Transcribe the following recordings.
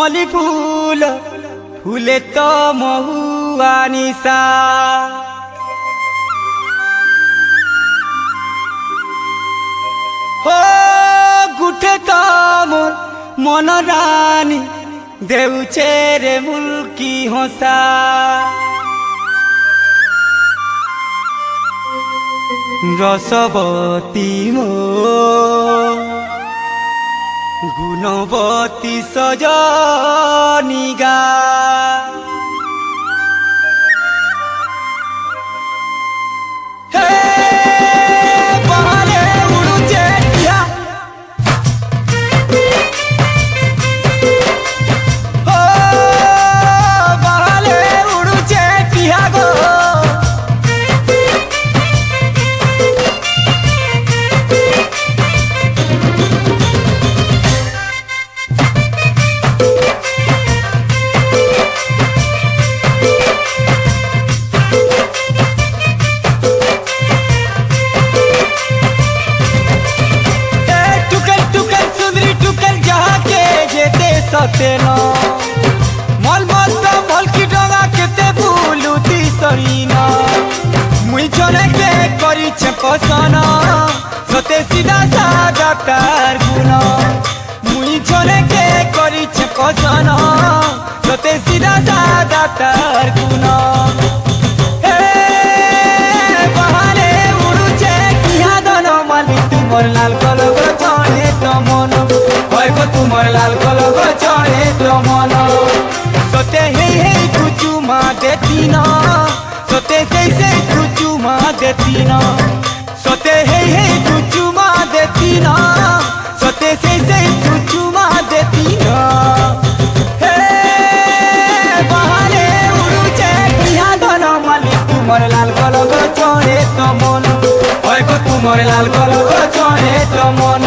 मली फूल फूले तो महुआ निशा हो गुठे तो मोर मन रानी देउछे रे मुल्की हंसा रसवती मो गुणवती सजनिगा सतेना मल मत मल की डगा केते बुलुती सरीना मुई जने के करी छे पसना सते सीधा सादा तार गुना मुई जने के करी छे पसना सते सीधा सादा तार गुना ए बहारे उड़ुचे किया दन माली तुमर लाल कलग जाने तो मन होय गो तुमर लाल कलग जाने तो मन सते हे तुचु मा देती ना सते से तुचु मा देती ना सते हे तुचु मा देती ना सते से तुचु मा देती ना हे बहारे उड़ुचे किया दन माली तुमर लाल कलग जाने तो मन होय गो तुमर लाल कलग जाने तो मन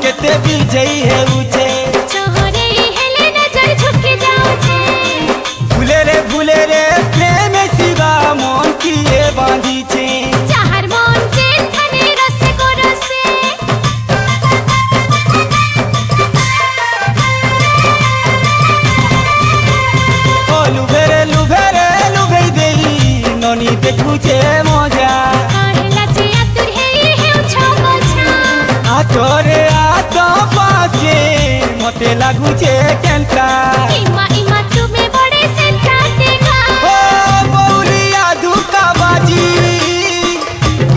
केते बिजई है उछे चोहरे हेले नजर झुक जाउछे भूले रे प्रेम शिवा मन किए बांधी छे चाहर मन चेन थाने रसे को रसे ओ लुभे देई ननी देखुछे मजा कहला जे आतुर हे उछो मछा आतोरे पासे मते लागुचे केंता इमा तुमे बड़े सेंटा देगा ओ बौलिया धुका बाजी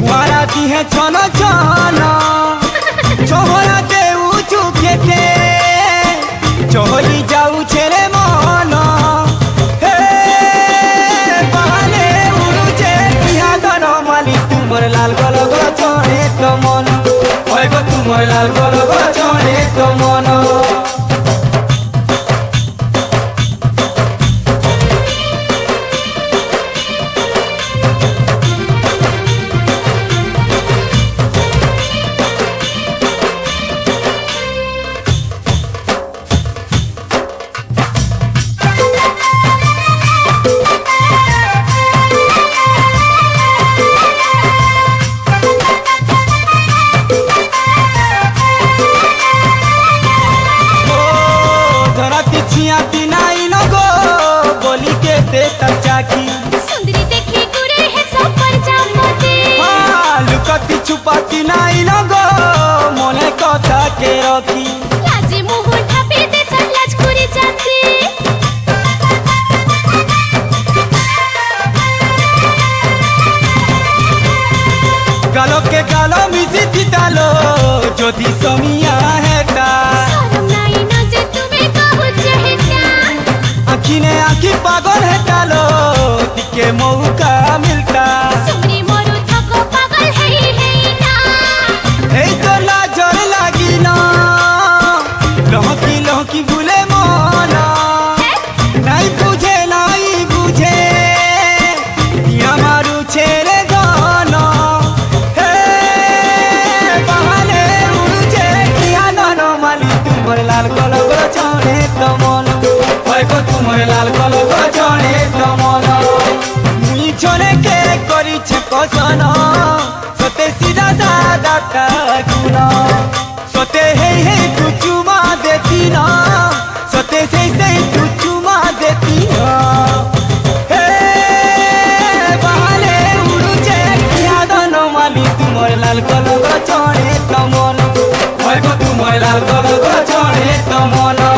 वारा दी है छन छन चोहरा दे उचु केते चोहली जाऊ छेरे मन हे बहाले उड़ुचे किया दन माली तुमर लाल कलग जाने तो मन होय गो तुमर लाल कलग जाने तो मन सुंदरी देखी गुरे है सब पर जामते लुकती छुपाती नाई लगो मने कथा के रखी लाजे मुह ढापे दे सलाज करे जाते गालो के गालो मिसी थितालो जोदी समिया हेता शरम नाई न जे तुमे कहु हेता आखी ने आखी पागल हेतालो तिके मौका मिलता सुमरी मोरू थको पागल है ना तो लाजर लागी ना तुमर लाल कलर चढ़े तो मन मुई छने के करिछे पसन सते सीधा सादा का गुना सते हे तू चुमा देती ना सते से तू चुमा देती ना हे बाले उड़ुचे किया दोनों माली तुमर लाल कलर चढ़े तो मन होय गो तुमर लाल कलर चढ़े तो मन